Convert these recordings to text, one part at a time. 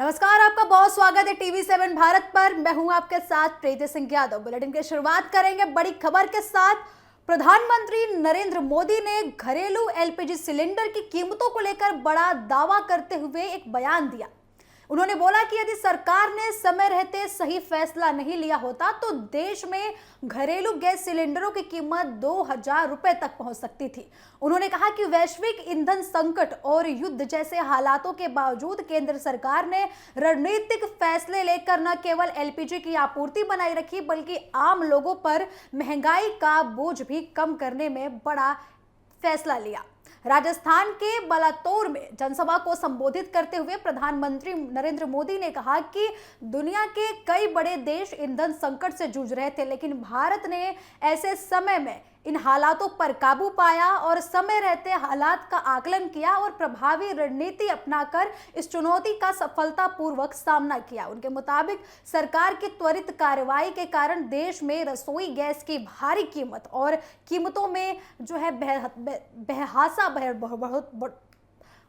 नमस्कार, आपका बहुत स्वागत है टीवी7 भारत पर। मैं हूं आपके साथ प्रीति सिंह यादव। बुलेटिन की शुरुआत करेंगे बड़ी खबर के साथ। प्रधानमंत्री नरेंद्र मोदी ने घरेलू एलपीजी सिलेंडर की कीमतों को लेकर बड़ा दावा करते हुए एक बयान दिया। उन्होंने बोला कि यदि सरकार ने समय रहते सही फैसला नहीं लिया होता तो देश में घरेलू गैस सिलेंडरों की कीमत 2000 रुपए तक पहुंच सकती थी। उन्होंने कहा कि वैश्विक ईंधन संकट और युद्ध जैसे हालातों के बावजूद केंद्र सरकार ने रणनीतिक फैसले लेकर न केवल एलपीजी की आपूर्ति बनाए रखी बल्कि आम लोगों पर महंगाई का बोझ भी कम करने में बड़ा फैसला लिया। राजस्थान के बलातौर में जनसभा को संबोधित करते हुए प्रधानमंत्री नरेंद्र मोदी ने कहा कि दुनिया के कई बड़े देश ईंधन संकट से जूझ रहे थे, लेकिन भारत ने ऐसे समय में इन हालातों पर काबू पाया और समय रहते हालात का आकलन किया और प्रभावी रणनीति अपनाकर इस चुनौती का सफलतापूर्वक सामना किया। उनके मुताबिक सरकार की त्वरित कार्रवाई के कारण देश में रसोई गैस की भारी कीमत और कीमतों में जो है बेहासा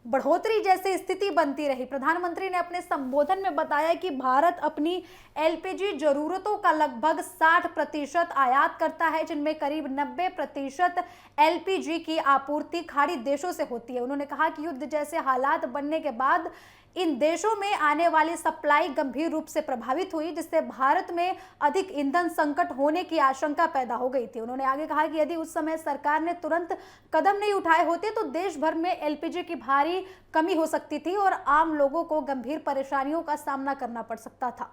बढ़ोतरी जैसी स्थिति बनती रही। प्रधानमंत्री ने अपने संबोधन में बताया कि भारत अपनी एलपीजी जरूरतों का लगभग 60% आयात करता है, जिनमें करीब 90% एलपीजी की आपूर्ति खाड़ी देशों से होती है। उन्होंने कहा कि युद्ध जैसे हालात बनने के बाद इन देशों में आने वाली सप्लाई गंभीर रूप से प्रभावित हुई, जिससे भारत में अधिक ईंधन संकट होने की आशंका पैदा हो गई थी। उन्होंने आगे कहा कि यदि उस समय सरकार ने तुरंत कदम नहीं उठाए होते तो देश भर में एलपीजी की भारी कमी हो सकती थी और आम लोगों को गंभीर परेशानियों का सामना करना पड़ सकता था।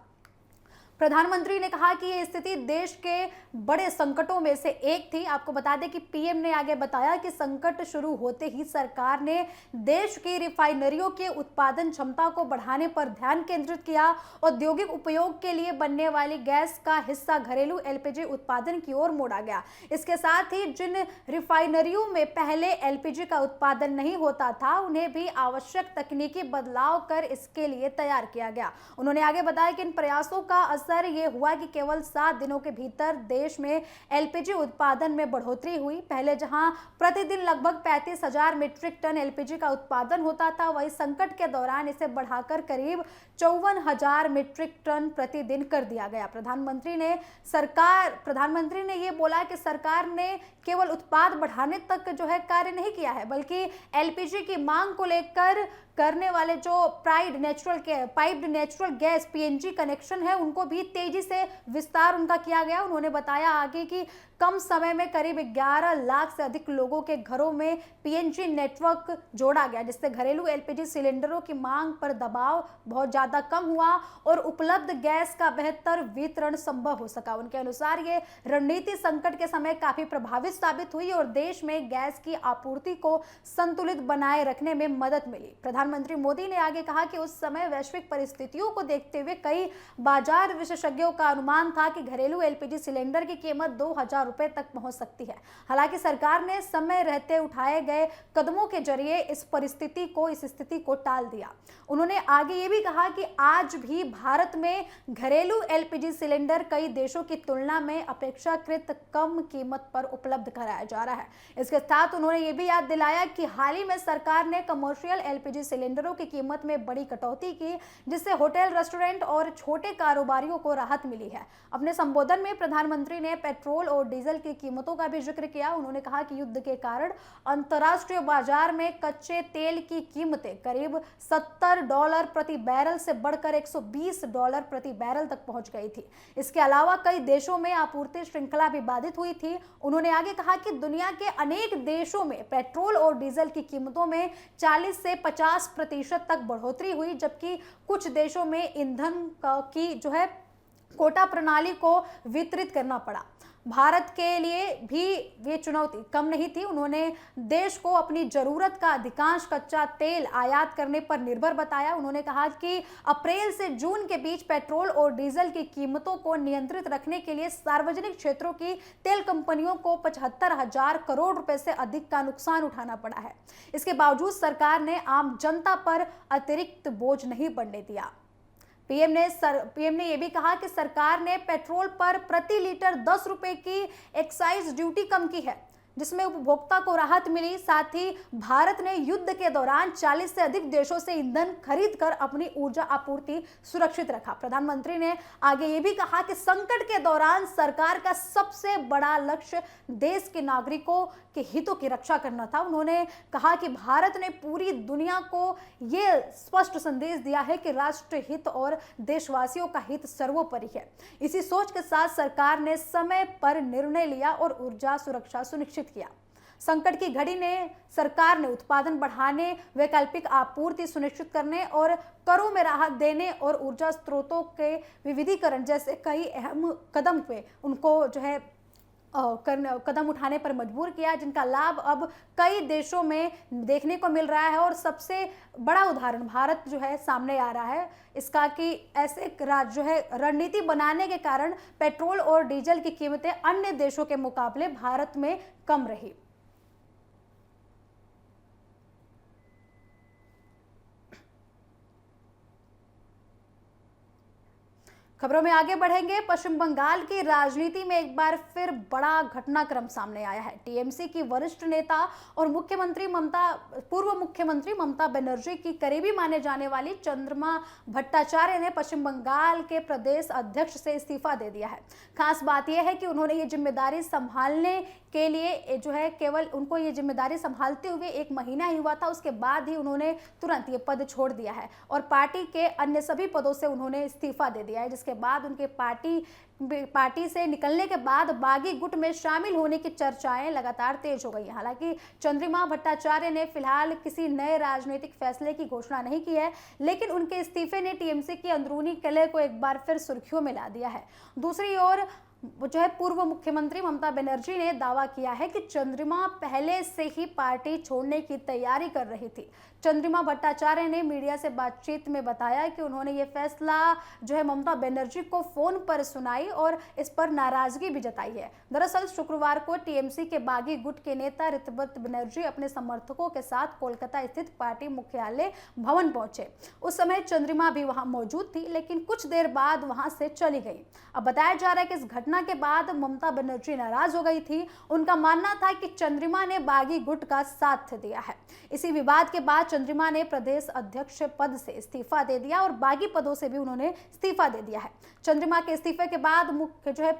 प्रधानमंत्री ने कहा कि यह स्थिति देश के बड़े संकटों में से एक थी। आपको बता दें कि पीएम ने आगे बताया कि संकट शुरू होते ही सरकार ने देश की रिफाइनरियों के उत्पादन क्षमता को बढ़ाने पर ध्यान केंद्रित किया। औद्योगिक उपयोग के लिए बनने वाली गैस का हिस्सा घरेलू एलपीजी उत्पादन की ओर मोड़ा गया। इसके साथ ही जिन रिफाइनरियों में पहले एलपीजी का उत्पादन नहीं होता था, उन्हें भी आवश्यक तकनीकी बदलाव कर इसके लिए तैयार किया गया। उन्होंने आगे बताया कि इन प्रयासों का ये हुआ कि केवल 7 दिनों के भीतर देश में एलपीजी उत्पादन में बढ़ोतरी हुई। पहले जहां प्रतिदिन लगभग 35,000 मीट्रिक टन एलपीजी का उत्पादन होता था, वही संकट के दौरान इसे बढ़ाकर करीब 54,000 मीट्रिक टन प्रतिदिन कर दिया गया। प्रधानमंत्री ने ये बोला कि सरकार ने केवल उत्पाद बढ़ाने तक जो है कार्य नहीं किया है, बल्कि एलपीजी की मांग को लेकर करने वाले जो piped natural gas PNG connection है, उनको भी तेजी से विस्तार उनका किया गया। उन्होंने बताया आगे कि कम समय में करीब 11 लाख से अधिक लोगों के घरों में पीएनजी नेटवर्क जोड़ा गया, जिससे घरेलू एलपीजी सिलेंडरों की मांग पर दबाव बहुत ज्यादा कम हुआ और उपलब्ध गैस का बेहतर वितरण संभव हो सका। उनके अनुसार ये रणनीति संकट के समय काफी प्रभावित साबित हुई और देश में गैस की आपूर्ति को संतुलित बनाए रखने में मदद मिली। प्रधानमंत्री मोदी ने आगे कहा कि उस समय वैश्विक परिस्थितियों को देखते हुए कई बाजार विशेषज्ञों का अनुमान था कि घरेलू एलपीजी सिलेंडर की कीमत 2000 रुपए तक पहुंच सकती है। हालांकि सरकार ने समय रहते उठाए गए कदमों के जरिए इस स्थिति को टाल दिया। उन्होंने आगे ये भी कहा कि आज भी भारत में घरेलू एलपीजी सिलेंडर कई देशों की तुलना में अपेक्षाकृत कम कीमत पर उपलब्ध कराया जा रहा है। इसके साथ उन्होंने ये भी याद दिलाया कि हाल ही में सरकार ने कमर्शियल एलपीजी सिलेंडरों की कीमत में बड़ी कटौती की, जिससे होटल, रेस्टोरेंट और छोटे कारोबारियों को राहत मिली है। अपने संबोधन में प्रधानमंत्री ने पेट्रोल और डीजल की कीमतों का भी जिक्र किया। उन्होंने कहा कि युद्ध के कारण अंतर्राष्ट्रीय बाजार में कच्चे तेल की कीमतें करीब $70 प्रति बैरल से बढ़कर $120 प्रति बैरल तक पहुंच गई थी। इसके अलावा कई देशों में आपूर्ति श्रृंखला भी बाधित हुई थी। उन्होंने आगे कहा कि दुनिया के अनेक देशों में पेट्रोल और डीजल की कीमतों में 40 से 50% तक बढ़ोतरी हुई, जबकि कुछ देशों में ईंधन की जो है कोटा प्रणाली को वितरित करना पड़ा। भारत के लिए भी ये चुनौती कम नहीं थी। उन्होंने देश को अपनी जरूरत का अधिकांश कच्चा तेल आयात करने पर निर्भर बताया। उन्होंने कहा कि अप्रैल से जून के बीच पेट्रोल और डीजल की कीमतों को नियंत्रित रखने के लिए सार्वजनिक क्षेत्रों की तेल कंपनियों को 75,000 करोड़ रुपए से अधिक का नुकसान उठाना पड़ा है। इसके बावजूद सरकार ने आम जनता पर अतिरिक्त बोझ नहीं बढ़ने दिया। पीएम ने यह भी कहा कि सरकार ने पेट्रोल पर प्रति लीटर 10 रुपए की एक्साइज ड्यूटी कम की है, जिसमें उपभोक्ता को राहत मिली। साथ ही भारत ने युद्ध के दौरान 40 से अधिक देशों से ईंधन खरीद कर अपनी ऊर्जा आपूर्ति सुरक्षित रखा। प्रधानमंत्री ने आगे ये भी कहा कि संकट के दौरान सरकार का सबसे बड़ा लक्ष्य देश के नागरिकों के हितों की रक्षा करना था। उन्होंने कहा कि भारत ने पूरी दुनिया को ये स्पष्ट संदेश दिया है कि राष्ट्र हित और देशवासियों का हित सर्वोपरि है। इसी सोच के साथ सरकार ने समय पर निर्णय लिया और ऊर्जा सुरक्षा सुनिश्चित किया। संकट की घड़ी में सरकार ने उत्पादन बढ़ाने, वैकल्पिक आपूर्ति सुनिश्चित करने और करों में राहत देने और ऊर्जा स्रोतों के विविधीकरण जैसे कई अहम कदम पे उनको जो है कदम उठाने पर मजबूर किया, जिनका लाभ अब कई देशों में देखने को मिल रहा है। और सबसे बड़ा उदाहरण भारत जो है सामने आ रहा है इसका कि ऐसे जो है रणनीति बनाने के कारण पेट्रोल और डीजल की कीमतें अन्य देशों के मुकाबले भारत में कम रही। खबरों में आगे बढ़ेंगे। पश्चिम बंगाल की राजनीति में एक बार फिर बड़ा घटनाक्रम सामने आया है। टीएमसी की वरिष्ठ नेता और पूर्व मुख्यमंत्री ममता बनर्जी की करीबी माने जाने वाली चंद्रमा भट्टाचार्य ने पश्चिम बंगाल के प्रदेश अध्यक्ष से इस्तीफा दे दिया है। खास बात यह है कि उन्होंने ये जिम्मेदारी संभालने के लिए जो है केवल उनको ये जिम्मेदारी संभालते हुए 1 महीना ही हुआ था, उसके बाद ही उन्होंने तुरंत ये पद छोड़ दिया है और पार्टी के अन्य सभी पदों से उन्होंने इस्तीफा दे दिया है। जिसके बाद उनके पार्टी से निकलने के बाद बागी गुट में शामिल होने की चर्चाएं लगातार तेज हो गई हैं। हालांकि चंद्रिमा भट्टाचार्य ने फिलहाल किसी नए राजनीतिक फैसले की घोषणा नहीं की है, लेकिन उनके इस्तीफे ने टीएमसी की अंदरूनी कलह को एक बार फिर सुर्खियों में ला दिया है। दूसरी ओर जो है पूर्व मुख्यमंत्री ममता बनर्जी ने दावा किया है कि चंद्रिमा पहले से ही पार्टी छोड़ने की तैयारी कर रही थी। चंद्रिमा भट्टाचार्य ने मीडिया से बातचीत में बताया कि उन्होंने ये फैसला जो है ममता बनर्जी को फोन पर सुनाई और इस पर नाराजगी भी जताई है। दरअसल शुक्रवार को टीएमसी के बागी गुट के नेता ऋतव्रत बनर्जी अपने समर्थकों के साथ कोलकाता स्थित पार्टी मुख्यालय भवन पहुंचे। उस समय चंद्रिमा भी वहां मौजूद थी, लेकिन कुछ देर बाद वहां से चली गई। अब बताया जा रहा है कि इस घटना के बाद ममता बनर्जी नाराज हो गई थी। उनका मानना था कि चंद्रिमा ने बागी गुट का साथ दिया है। इसी विवाद के बाद चंद्रिमा ने प्रदेश अध्यक्ष पद से इस्तीफा दे दिया और बागी पदों से भी उन्होंने इस्तीफा दे दिया है। चंद्रिमा के इस्तीफे के बाद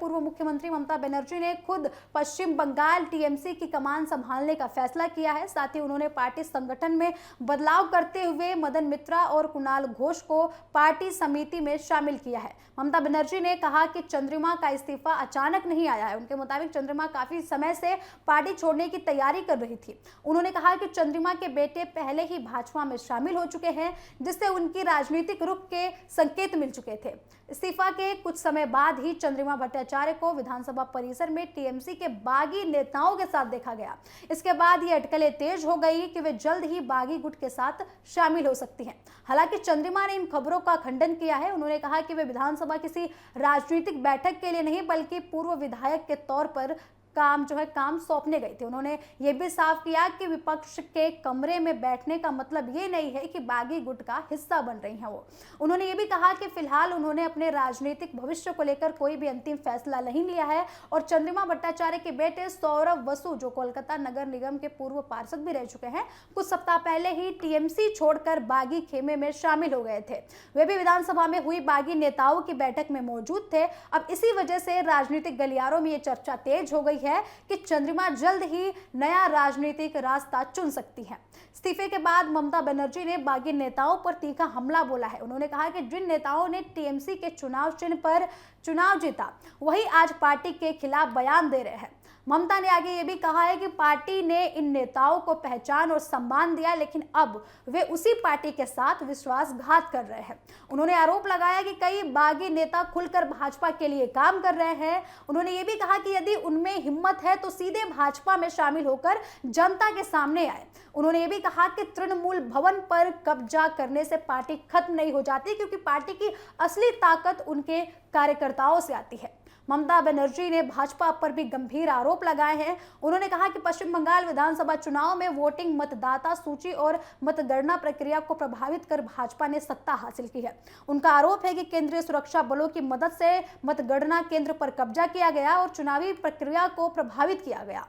पूर्व मुख्यमंत्री ममता बनर्जी ने खुद पश्चिम बंगाल टीएमसी की कमान संभालने का फैसला किया है। साथ ही उन्होंने पार्टी संगठन में बदलाव करते हुए मदन मित्रा और कुणाल घोष को पार्टी समिति में शामिल किया है। ममता बनर्जी ने कहा कि चंद्रिमा का इस्तीफा अचानक नहीं आया है। उनके मुताबिक चंद्रिमा काफी समय से पार्टी छोड़ने की तैयारी कर रही थी। उन्होंने कहा कि चंद्रिमा के बेटे पहले ही भाजपा में शामिल हो चुके हैं, जिससे उनकी राजनीतिक रुख के संकेत मिल चुके थे। इस्तीफा के कुछ समय बाद ही चंद्रिमा भट्टाचार्य को विधानसभा परिसर में टीएमसी के बागी नेताओं के साथ देखा गया। इसके बाद ये अटकलें तेज हो गई कि वे जल्द ही बागी गुट के साथ शामिल हो सकती हैं। हालांकि चंद्रिमा ने इन खबरों का खंडन किया है। उन्होंने कहा कि वे विधानसभा किसी राजनीतिक बैठक के लिए नहीं बल्कि पूर्व विधायक के तौर पर काम सौंपने गई थी। उन्होंने ये भी साफ किया कि विपक्ष के कमरे में बैठने का मतलब ये नहीं है कि बागी गुट का हिस्सा बन रही हैं वो। उन्होंने ये भी कहा कि फिलहाल उन्होंने अपने राजनीतिक भविष्य को लेकर कोई भी अंतिम फैसला नहीं लिया है। और चंद्रिमा भट्टाचार्य के बेटे सौरभ वसु, जो कोलकाता नगर निगम के पूर्व पार्षद भी रह चुके हैं, कुछ सप्ताह पहले ही टीएमसी छोड़कर बागी खेमे में शामिल हो गए थे। वे भी विधानसभा में हुई बागी नेताओं की बैठक में मौजूद थे। अब इसी वजह से राजनीतिक गलियारों में ये चर्चा तेज हो गई है कि चंद्रिमा जल्द ही नया राजनीतिक रास्ता चुन सकती है। इस्तीफे के बाद ममता बनर्जी ने बागी नेताओं पर तीखा हमला बोला है। उन्होंने कहा कि जिन नेताओं ने टीएमसी के चुनाव चिन्ह पर चुनाव जीता, वही आज पार्टी के खिलाफ बयान दे रहे हैं। ममता ने आगे ये भी कहा है कि पार्टी ने इन नेताओं को पहचान और सम्मान दिया, लेकिन अब वे उसी पार्टी के साथ विश्वासघात कर रहे हैं। उन्होंने आरोप लगाया कि कई बागी नेता खुलकर भाजपा के लिए काम कर रहे हैं। उन्होंने ये भी कहा कि यदि उनमें हिम्मत है तो सीधे भाजपा में शामिल होकर जनता के सामने आए। उन्होंने ये भी कहा कि तृणमूल भवन पर कब्जा करने से पार्टी खत्म नहीं हो जाती, क्योंकि पार्टी की असली ताकत उनके कार्यकर्ताओं से आती है। ममता बनर्जी ने भाजपा पर भी गंभीर आरोप लगाए हैं। उन्होंने कहा कि पश्चिम बंगाल विधानसभा चुनाव में वोटिंग, मतदाता सूची और मतगणना प्रक्रिया को प्रभावित कर भाजपा ने सत्ता हासिल की है। उनका आरोप है कि केंद्रीय सुरक्षा बलों की मदद से मतगणना केंद्र पर कब्जा किया गया और चुनावी प्रक्रिया को प्रभावित किया गया।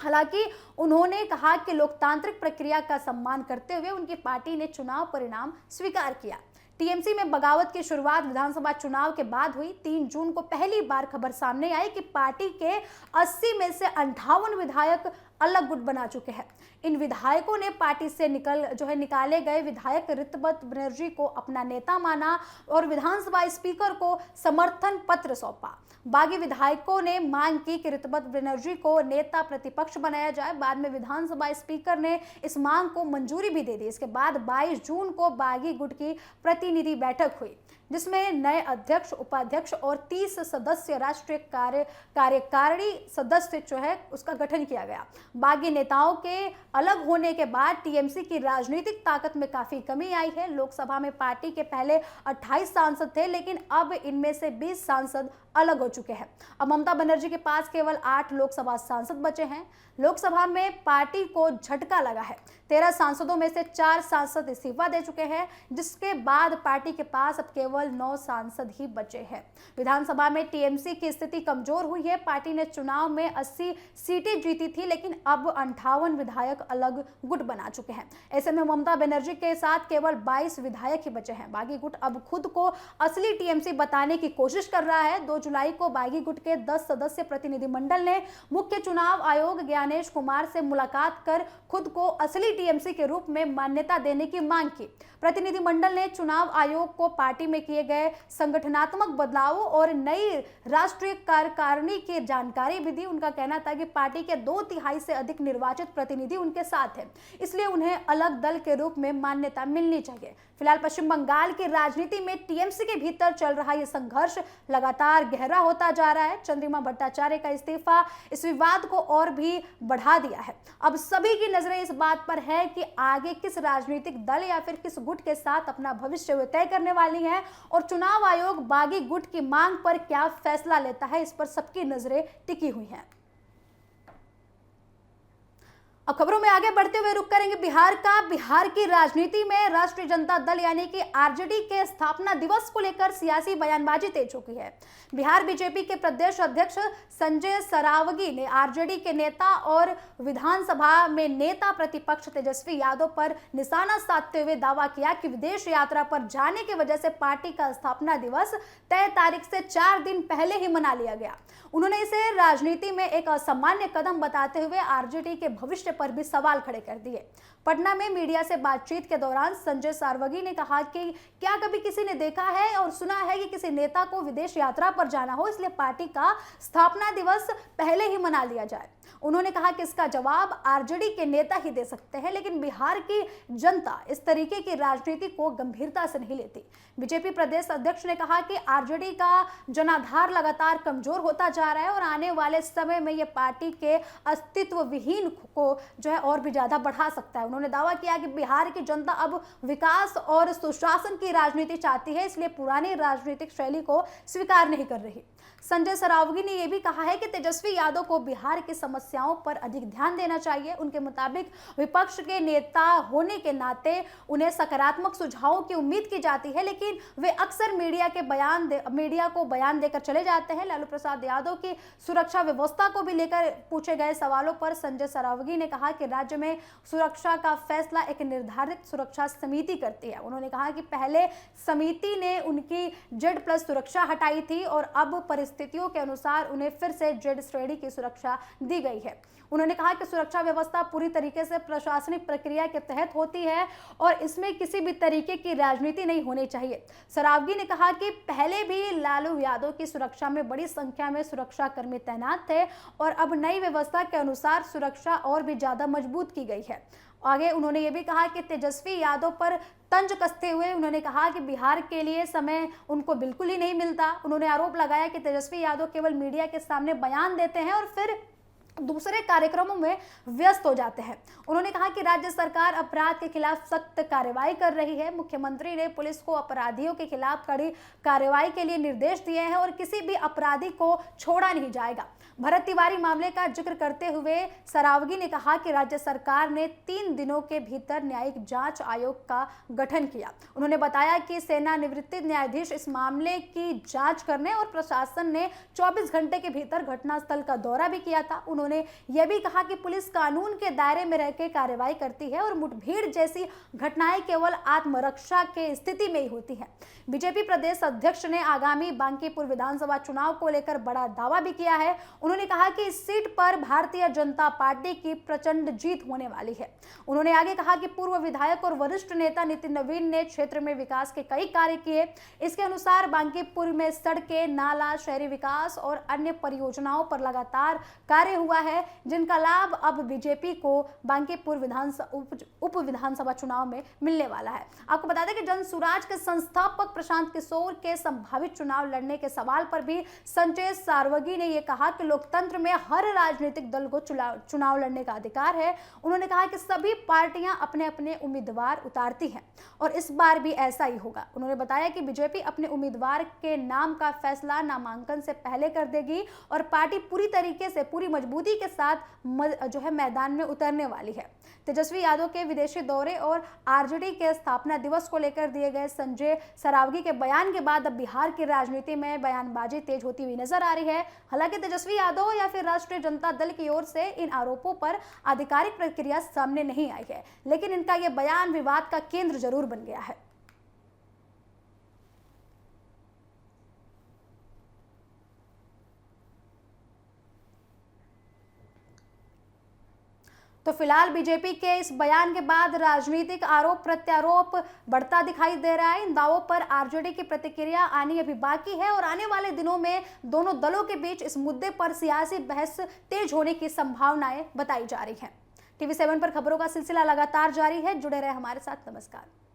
हालांकि उन्होंने कहा कि लोकतांत्रिक प्रक्रिया का सम्मान करते हुए उनकी पार्टी ने चुनाव परिणाम स्वीकार किया। टीएमसी में बगावत की शुरुआत विधानसभा चुनाव के बाद हुई। 3 जून को पहली बार खबर सामने आई कि पार्टी के 80 में से 58 विधायक अलग गुट बना चुके हैं। इन विधायकों ने पार्टी से निकाले गए विधायक ऋतव्रत बनर्जी को अपना नेता माना और विधानसभा स्पीकर को समर्थन पत्र सौंपा। बागी विधायकों ने मांग की कि ऋतव्रत बनर्जी को नेता प्रतिपक्ष बनाया जाए। बाद में विधानसभा स्पीकर ने इस मांग को मंजूरी भी दे दी। इसके बाद 22 जून को बागी गुट की प्रतिनिधि बैठक हुई, जिसमें नए अध्यक्ष, उपाध्यक्ष और 30 सदस्य राष्ट्रीय कार्यकारिणी सदस्य उसका गठन किया गया। बागी नेताओं के अलग होने के बाद टीएमसी की राजनीतिक ताकत में काफी कमी आई है। लोकसभा में पार्टी के पहले 28 सांसद थे, लेकिन अब इनमें से 20 सांसद अलग हो चुके हैं। अब ममता बनर्जी के पास केवल 8 लोकसभा सांसद बचे हैं। लोकसभा में पार्टी को झटका लगा है। 13 सांसदों में से 4 सांसद इस्तीफा दे चुके हैं, जिसके बाद पार्टी के पास अब केवल 9 सांसद ही बचे हैं। विधानसभा में टीएमसी की स्थिति कमजोर हुई है। पार्टी ने चुनाव में 80 सीटें जीती थी, लेकिन अब 58 विधायक अलग गुट बना चुके हैं। ऐसे में ममता बनर्जी के साथ केवल 22 विधायक ही बचे हैं। बागी गुट अब खुद को असली टीएमसी बताने की कोशिश कर रहा है। 2 जुलाई को बागी गुट के 10 सदस्य प्रतिनिधिमंडल ने मुख्य चुनाव आयोग ज्ञानेश कुमार से मुलाकात कर खुद को असली टीएमसी के रूप में मान्यता देने की मांग की। प्रतिनिधिमंडल ने चुनाव आयोग को पार्टी में किए गए संगठनात्मक बदलावों और नई राष्ट्रीय कार्यकारिणी की जानकारी भी दी। उनका कहना था कि पार्टी के 2/3 से अधिक निर्वाचित प्रतिनिधि उनके साथ हैं, इसलिए उन्हें अलग दल के रूप में मान्यता मिलनी चाहिए। फिलहाल पश्चिम बंगाल की राजनीति में टीएमसी के भीतर चल रहा यह संघर्ष लगातार गहरा होता जा रहा है। चंद्रिमा भट्टाचार्य का इस्तीफा इस विवाद को और भी बढ़ा दिया है। अब सभी की नजरें इस बात पर है कि आगे किस राजनीतिक दल या फिर किस गुट के साथ अपना भविष्य वे तय करने वाली है और चुनाव आयोग बागी गुट की मांग पर क्या फैसला लेता है, इस पर सबकी नजरें टिकी हुई हैं। अब खबरों में आगे बढ़ते हुए रुक करेंगे बिहार की राजनीति में राष्ट्रीय जनता दल यानी कि आरजेडी के स्थापना दिवस को लेकर सियासी बयानबाजी तेज हो चुकी है। बिहार बीजेपी के प्रदेश अध्यक्ष संजय सरावगी ने आरजेडी के नेता और विधानसभा में नेता प्रतिपक्ष तेजस्वी यादव पर निशाना साधते हुए दावा किया कि विदेश यात्रा पर जाने की वजह से पार्टी का स्थापना दिवस तय तारीख से 4 दिन पहले ही मना लिया गया। उन्होंने इसे राजनीति में एक असामान्य कदम बताते हुए आरजेडी के भविष्य पर भी सवाल खड़े कर दिए। पटना में मीडिया से बातचीत के दौरान संजय सारवगी ने कहा कि क्या कभी किसी ने देखा है और सुना है कि किसी नेता को विदेश यात्रा पर जाना हो, इसलिए पार्टी का स्थापना दिवस पहले ही मना लिया जाए। उन्होंने कहा कि इसका जवाब आरजेडी के नेता ही दे सकते हैं, लेकिन बिहार की जनता इस तरीके की राजनीति को गंभीरता से नहीं लेती। बीजेपी प्रदेश अध्यक्ष ने कहा कि आरजेडी का जनाधार लगातार कमजोर होता जा रहा है और आने वाले समय में यह पार्टी के अस्तित्व विहीन को और भी ज्यादा बढ़ा सकता है। उन्होंने दावा किया कि बिहार की जनता अब विकास और सुशासन की राजनीति चाहती है, इसलिए पुरानी राजनीतिक शैली को स्वीकार नहीं कर रही। संजय सरावगी ने यह भी कहा है कि तेजस्वी यादव को बिहार की समस्याओं पर अधिक ध्यान देना चाहिए। उनके मुताबिक विपक्ष के नेता होने के नाते उन्हें सकारात्मक सुझावों की उम्मीद की जाती है, लेकिन वे अक्सर मीडिया को बयान देकर चले जाते हैं। लालू प्रसाद यादव की सुरक्षा व्यवस्था को भी लेकर पूछे गए सवालों पर संजय सरावगी ने कहा कि राज्य में सुरक्षा का फैसला एक निर्धारित सुरक्षा समिति करती है। उन्होंने कहा कि पहले समिति ने उनकी Z+ सुरक्षा हटाई थी और अब परिस्थितियों के अनुसार उन्हें फिर से Z श्रेणी की सुरक्षा दी गई है। उन्होंने कहा कि सुरक्षा व्यवस्था पूरी तरीके से प्रशासनिक प्रक्रिया के तहत होती है और इसमें किसी भी तरीके की राजनीति नहीं होनी चाहिए। सरावगी ने कहा कि पहले भी लालू यादव की सुरक्षा में बड़ी संख्या में सुरक्षा कर्मी तैनात थे और अब नई व्यवस्था के अनुसार सुरक्षा और भी ज्यादा मजबूत की गई है। आगे उन्होंने ये भी कहा कि तेजस्वी यादव पर तंज कसते हुए उन्होंने कहा कि बिहार के लिए समय उनको बिल्कुल ही नहीं मिलता। उन्होंने आरोप लगाया कि तेजस्वी यादव केवल मीडिया के सामने बयान देते हैं और फिर दूसरे कार्यक्रमों में व्यस्त हो जाते हैं। उन्होंने कहा कि राज्य सरकार अपराध के खिलाफ सख्त कार्रवाई कर रही है। मुख्यमंत्री ने पुलिस को अपराधियों के खिलाफ कड़ी कार्रवाई के लिए निर्देश दिए हैं और किसी भी अपराधी को छोड़ा नहीं जाएगा। भरत तिवारी मामले का जिक्र करते हुए सरावगी ने कहा कि राज्य सरकार ने 3 दिनों के भीतर न्यायिक जांच आयोग का गठन किया। उन्होंने बताया कि सेवानिवृत्त न्यायाधीश इस मामले की जांच करने और प्रशासन ने 24 घंटे के भीतर घटनास्थल का दौरा भी किया था। उन्होंने उन्होंने यह भी कहा कि पुलिस कानून के दायरे में रहकर कार्रवाई करती है और मुठभेड़ जैसी घटनाएं केवल आत्मरक्षा के स्थिति में ही होती है। बीजेपी प्रदेश अध्यक्ष ने आगामी बांकीपुर विधानसभा चुनाव को लेकर बड़ा दावा भी किया है। उन्होंने कहा कि इस सीट पर भारतीय जनता पार्टी की प्रचंड जीत होने वाली है। उन्होंने आगे कहा कि पूर्व विधायक और वरिष्ठ नेता नितिन नवीन ने क्षेत्र में विकास के कई कार्य किए। इसके अनुसार बांकीपुर में सड़कें, नाला, शहरी विकास और अन्य परियोजनाओं पर लगातार कार्य हुआ है, जिनका लाभ अब बीजेपी को बांकीपुर उप विधानसभा चुनाव में मिलने वाला है। आपको बता दें कि जन सुराज के संस्थापक प्रशांत किशोर के संभावित चुनाव लड़ने के सवाल पर भी संजय सारवगी ने यह कहा कि लोकतंत्र में हर राजनीतिक दल को चुनाव लड़ने का अधिकार है। उन्होंने कहा कि सभी पार्टियां अपने अपने उम्मीदवार उतारती हैं और इस बार भी ऐसा ही होगा। उन्होंने बताया कि बीजेपी अपने उम्मीदवार के नाम का फैसला नामांकन से पहले कर देगी और पार्टी पूरी तरीके से, पूरी मजबूती के साथ मैदान में उतरने वाली है। तेजस्वी यादव के विदेशी दौरे और आरजेडी के स्थापना दिवस को लेकर दिए गए संजय सरावगी के बयान के बाद अब बिहार की राजनीति में बयानबाजी तेज होती हुई नजर आ रही है। हालांकि तेजस्वी यादव या फिर राष्ट्रीय जनता दल की ओर से इन आरोपों पर आधिकारिक प्रतिक्रिया सामने नहीं आई है, लेकिन इनका यह बयान विवाद का केंद्र जरूर बन गया है। तो फिलहाल बीजेपी के इस बयान के बाद राजनीतिक आरोप प्रत्यारोप बढ़ता दिखाई दे रहा है। इन दावों पर आरजेडी की प्रतिक्रिया आनी अभी बाकी है और आने वाले दिनों में दोनों दलों के बीच इस मुद्दे पर सियासी बहस तेज होने की संभावनाएं बताई जा रही हैं। टीवी 7 पर खबरों का सिलसिला लगातार जारी है। जुड़े रहे हमारे साथ। नमस्कार।